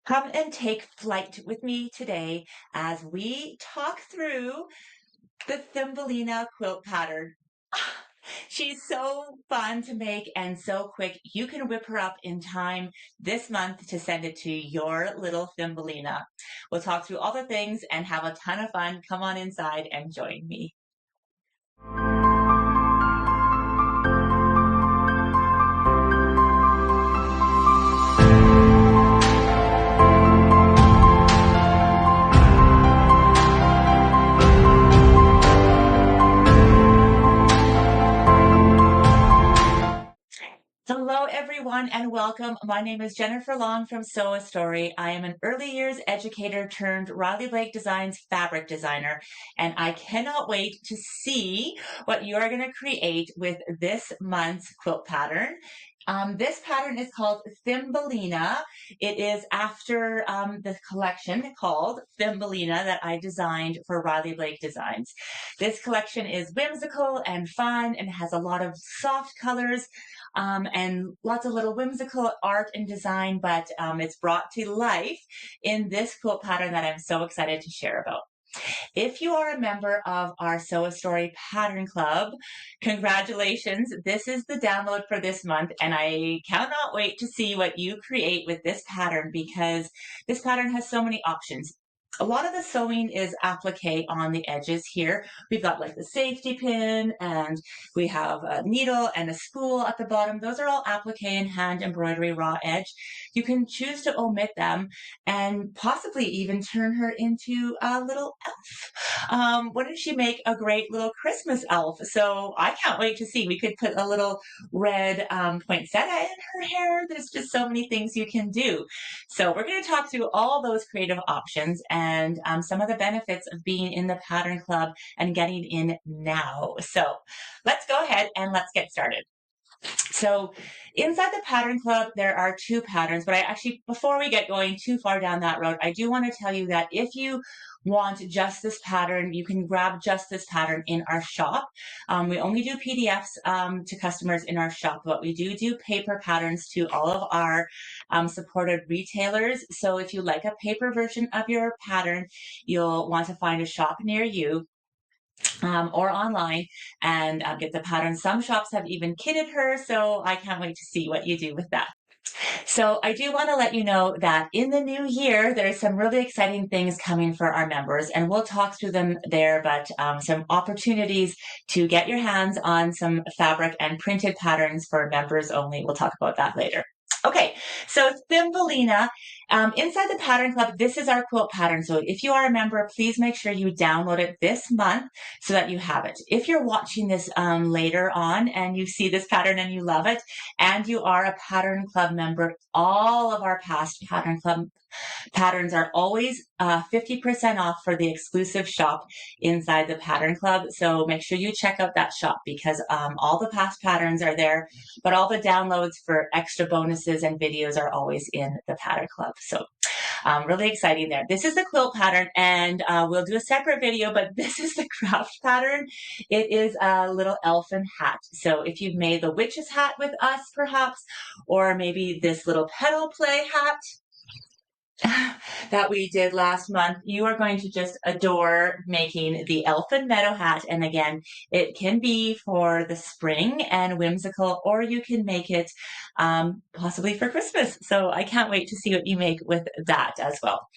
Come and take flight with me today as we talk through the Thimbelina quilt pattern. She's so fun to make and so quick. You can whip her up in time this month to send it to your little Thimbelina. We'll talk through all the things and have a ton of fun. Come on inside and join me. Hello, everyone, and welcome. My name is Jennifer Long from Sew a Story. I am an early years educator turned Riley Blake Designs fabric designer, and I cannot wait to see what you are going to create with this month's quilt pattern. This pattern is called Thimbelina. It is after the collection called Thimbelina that I designed for Riley Blake Designs. This collection is whimsical and fun and has a lot of soft colors and lots of little whimsical art and design, but it's brought to life in this quilt pattern that I'm so excited to share about. If you are a member of our Sew a Story Pattern Club, congratulations. This is the download for this month, and I cannot wait to see what you create with this pattern because this pattern has so many options. A lot of the sewing is applique on the edges here. We've got like the safety pin, and we have a needle and a spool at the bottom. Those are all applique and hand embroidery raw edge. You can choose to omit them and possibly even turn her into a little elf. Wouldn't she make a great little Christmas elf? So I can't wait to see. We could put a little red poinsettia in her hair. There's just so many things you can do. So we're going to talk through all those creative options and some of the benefits of being in the Pattern Club and getting in now. So let's go ahead and let's get started. So inside the Pattern Club, there are two patterns, but before we get going too far down that road, I do want to tell you that if you want just this pattern, you can grab just this pattern in our shop. We only do PDFs to customers in our shop, but we do paper patterns to all of our supported retailers. So if you like a paper version of your pattern, you'll want to find a shop near you or online and get the pattern. Some shops have even kitted her, so I can't wait to see what you do with that. So I do want to let you know that in the new year, there's some really exciting things coming for our members, and we'll talk through them there, but some opportunities to get your hands on some fabric and printed patterns for members only. We'll talk about that later. Okay, so Thimbelina, inside the Pattern Club, this is our quilt pattern. So if you are a member, please make sure you download it this month so that you have it. If you're watching this later on and you see this pattern and you love it, and you are a Pattern Club member, all of our past Pattern Club patterns are always 50% off for the exclusive shop inside the Pattern Club. So make sure you check out that shop because all the past patterns are there, but all the downloads for extra bonuses and videos are always in the Pattern Club. So really exciting there. This is the quilt pattern, and we'll do a separate video, but this is the craft pattern. It is a little elfin hat. So if you've made the witch's hat with us, perhaps, or maybe this little pedal play hat that we did last month, you are going to just adore making the Elfin Meadow hat. And again, it can be for the spring and whimsical, or you can make it possibly for Christmas. So I can't wait to see what you make with that as well.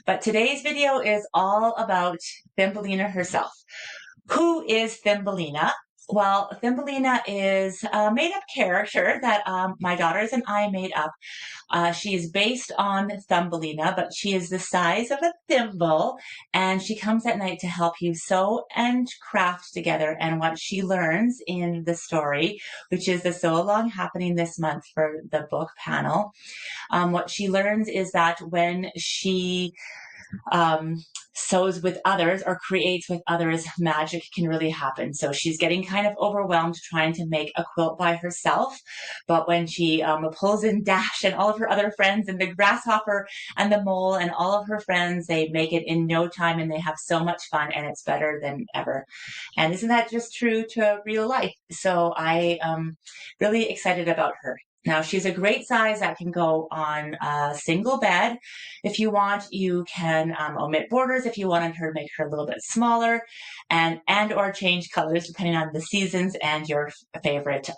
But today's video is all about Thumbelina herself. Who is Thumbelina? Well, Thumbelina is a made-up character that my daughters and I made up. She is based on Thumbelina, but she is the size of a thimble, and she comes at night to help you sew and craft together. And what she learns in the story, which is the Sew Along happening this month for the book panel, what she learns is that when she sews with others or creates with others, magic can really happen. So she's getting kind of overwhelmed trying to make a quilt by herself. But when she pulls in Dash and all of her other friends and the grasshopper and the mole and all of her friends, they make it in no time and they have so much fun and it's better than ever. And isn't that just true to real life? So I am really excited about her. Now, she's a great size that can go on a single bed. If you want, you can omit borders if you wanted her to make her a little bit smaller, and or change colors depending on the seasons and your favorite,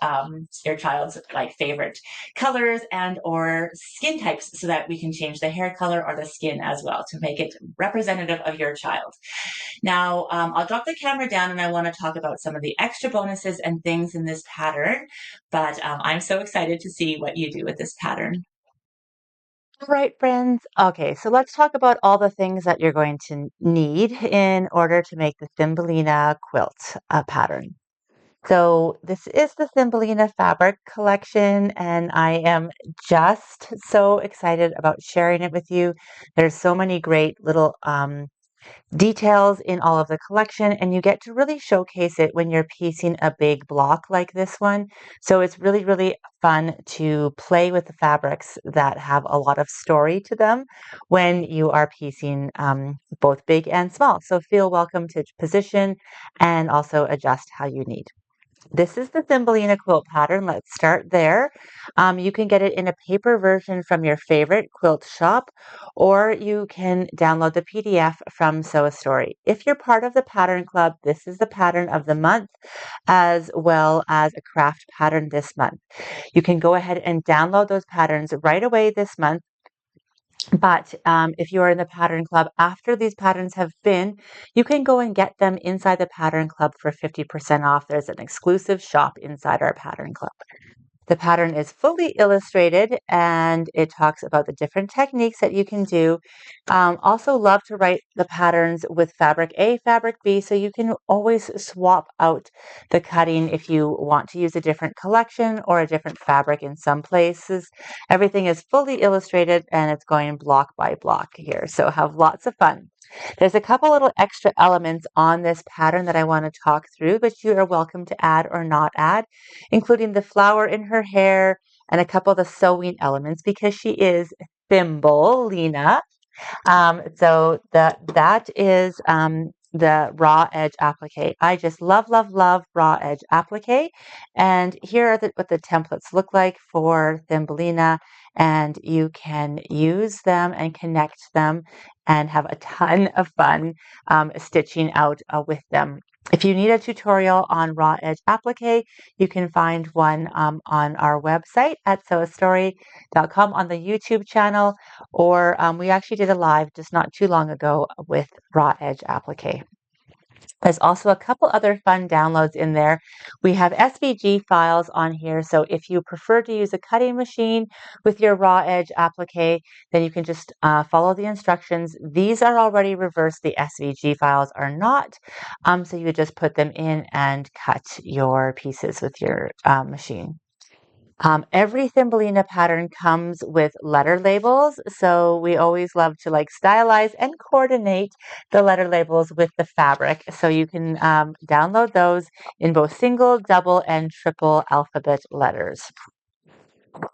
your child's like favorite colors and or skin types, so that we can change the hair color or the skin as well to make it representative of your child. Now, I'll drop the camera down and I want to talk about some of the extra bonuses and things in this pattern, but I'm so excited to see what you do with this pattern. All right, friends. Okay, so let's talk about all the things that you're going to need in order to make the Thimbelina quilt pattern. So this is the Thimbelina fabric collection, and I am just so excited about sharing it with you. There's so many great little details in all of the collection, and you get to really showcase it when you're piecing a big block like this one. So it's really, really fun to play with the fabrics that have a lot of story to them when you are piecing both big and small. So feel welcome to position and also adjust how you need. This is the Thumbelina quilt pattern. Let's start there. You can get it in a paper version from your favorite quilt shop, or you can download the PDF from Sew a Story. If you're part of the pattern club, this is the pattern of the month, as well as a craft pattern this month. You can go ahead and download those patterns right away this month. But if you are in the pattern club after these patterns have been, you can go and get them inside the pattern club for 50% off. There's an exclusive shop inside our pattern club. The pattern is fully illustrated and it talks about the different techniques that you can do. Also, love to write the patterns with fabric A, fabric B, so you can always swap out the cutting if you want to use a different collection or a different fabric in some places. Everything is fully illustrated and it's going block by block here, so have lots of fun. There's a couple little extra elements on this pattern that I want to talk through, but you are welcome to add or not add, including the flower in her hair and a couple of the sewing elements because she is Thimbelina. So that is the raw edge applique. I just love, love, love raw edge applique. And here are what the templates look like for Thimbelina. And you can use them and connect them and have a ton of fun stitching out with them. If you need a tutorial on raw edge applique, you can find one on our website at sewastory.com on the YouTube channel, or we actually did a live just not too long ago with raw edge applique. There's also a couple other fun downloads in there. We have SVG files on here, so if you prefer to use a cutting machine with your raw edge applique, then you can just follow the instructions. These are already reversed. The SVG files are not, so you just put them in and cut your pieces with your machine. Every Thumbelina pattern comes with letter labels, so we always love to like stylize and coordinate the letter labels with the fabric. So you can download those in both single, double, and triple alphabet letters.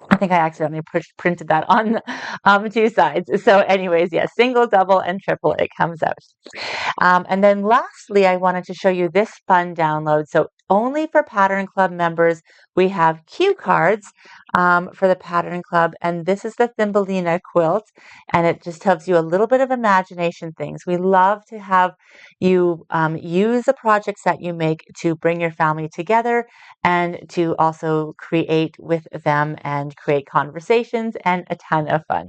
I think I accidentally printed that on two sides. So anyways, yes, single, double, and triple, it comes out. And then lastly, I wanted to show you this fun download. So only for Pattern Club members, we have cue cards for the Pattern Club. And this is the Thumbelina quilt. And it just tells you a little bit of imagination things. We love to have you use the projects that you make to bring your family together and to also create with them and create conversations and a ton of fun.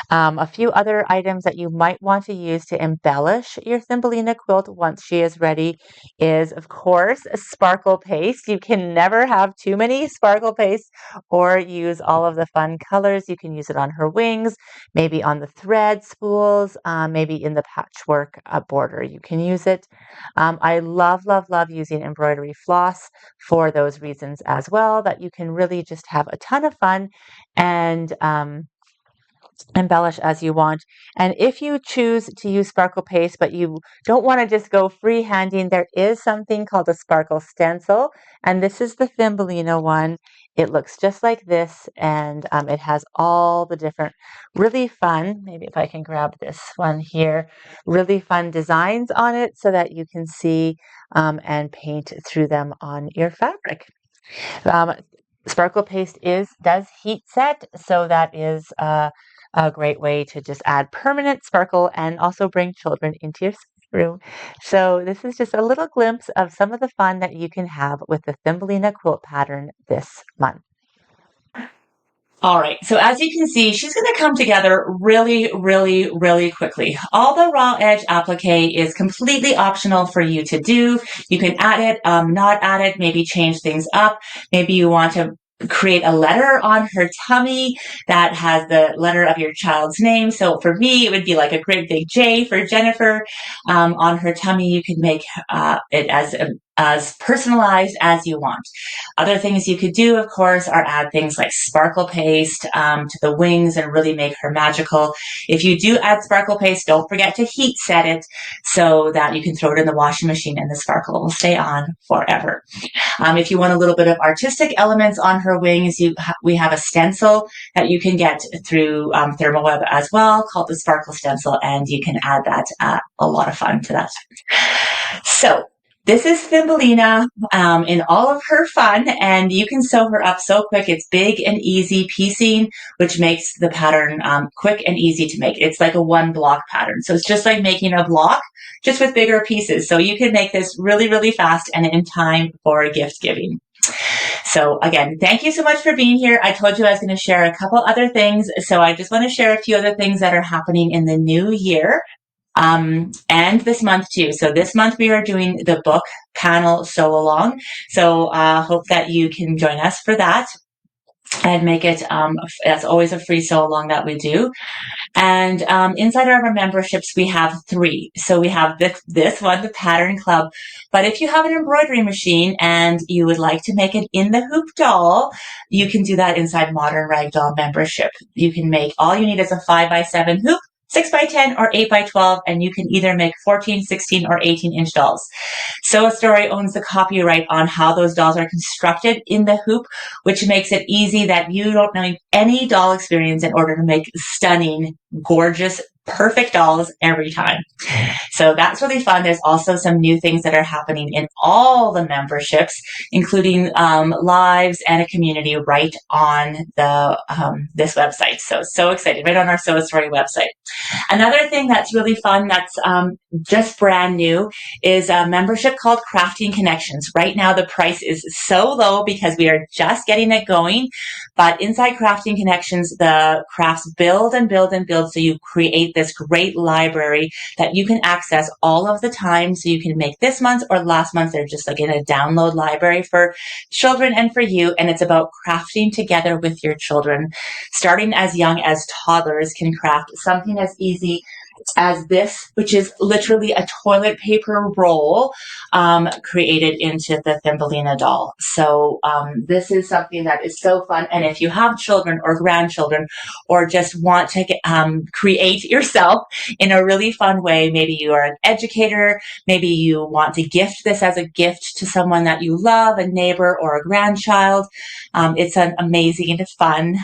A few other items that you might want to use to embellish your Thumbelina quilt once she is ready is, of course, sparkle paste. You can never have too many sparkle paste or use all of the fun colors. You can use it on her wings, maybe on the thread spools, maybe in the patchwork border. You can use it. I love, love, love using embroidery floss for those reasons as well, that you can really just have a ton of fun and embellish as you want. And if you choose to use sparkle paste, but you don't want to just go freehanding, there is something called a sparkle stencil. And this is the Thumbelina one. It looks just like this, and it has all the different really fun, maybe if I can grab this one here, really fun designs on it so that you can see and paint through them on your fabric. Um, Sparkle paste does heat set, so that is a great way to just add permanent sparkle and also bring children into your room. So this is just a little glimpse of some of the fun that you can have with the Thimbelina quilt pattern this month. All right, so as you can see, she's going to come together really, really, really quickly. All the raw edge applique is completely optional for you to do. You can add it, not add it, maybe change things up. Maybe you want to create a letter on her tummy that has the letter of your child's name. So for me, it would be like a great big J for Jennifer. On her tummy, you can make it as personalized as you want. Other things you could do, of course, are add things like sparkle paste to the wings and really make her magical. If you do add sparkle paste, don't forget to heat set it so that you can throw it in the washing machine and the sparkle will stay on forever. If you want a little bit of artistic elements on her wings, we have a stencil that you can get through ThermoWeb as well called the Sparkle Stencil, and you can add that. A lot of fun to that. So this is Thimbelina in all of her fun, and you can sew her up so quick. It's big and easy piecing, which makes the pattern quick and easy to make. It's like a one block pattern. So it's just like making a block, just with bigger pieces. So you can make this really, really fast and in time for gift giving. So again, thank you so much for being here. I told you I was going to share a couple other things. So I just want to share a few other things that are happening in the new year. And this month too. So this month we are doing the book panel sew along. So hope that you can join us for that and make it, as always, a free sew along that we do. And inside our memberships, we have 3. So we have this one, the Pattern Club. But if you have an embroidery machine and you would like to make it in the hoop doll, you can do that inside Modern Ragdoll membership. You can make, all you need is a 5x7 hoop, 6x10 or 8x12, and you can either make 14, 16, or 18-inch dolls. Sew a Story owns the copyright on how those dolls are constructed in the hoop, which makes it easy that you don't need any doll experience in order to make stunning, gorgeous, perfect dolls every time. So that's really fun. There's also some new things that are happening in all the memberships, including lives and a community right on the this website. So excited, right on our Sew a Story website. Another thing that's really fun that's just brand new is a membership called Crafting Connections. Right now the price is so low because we are just getting it going, but inside Crafting Connections, the crafts build and build and build, so you create this great library that you can access all of the time. So you can make this month or last month. They're just like in a download library for children and for you, and it's about crafting together with your children. Starting as young as toddlers can craft something as easy as this, which is literally a toilet paper roll created into the Thimbelina doll. So this is something that is so fun. And if you have children or grandchildren or just want to create yourself in a really fun way, maybe you are an educator, maybe you want to gift this as a gift to someone that you love, a neighbor or a grandchild. It's an amazing, fun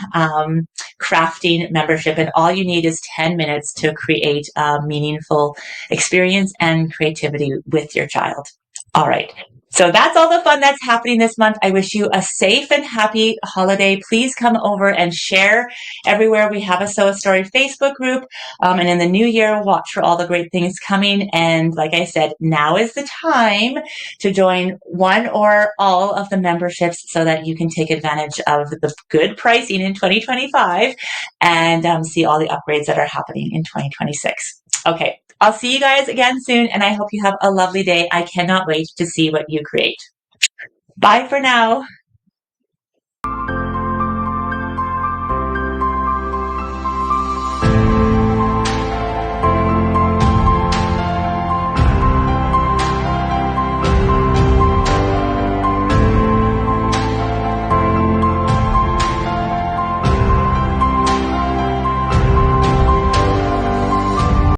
crafting membership, and all you need is 10 minutes to create a meaningful experience and creativity with your child. All right. So that's all the fun that's happening this month. I wish you a safe and happy holiday. Please come over and share everywhere. We have a Sew a Story Facebook group. And in the new year, watch for all the great things coming. And like I said, now is the time to join one or all of the memberships so that you can take advantage of the good pricing in 2025 and see all the upgrades that are happening in 2026. Okay, I'll see you guys again soon, and I hope you have a lovely day. I cannot wait to see what you create. Bye for now.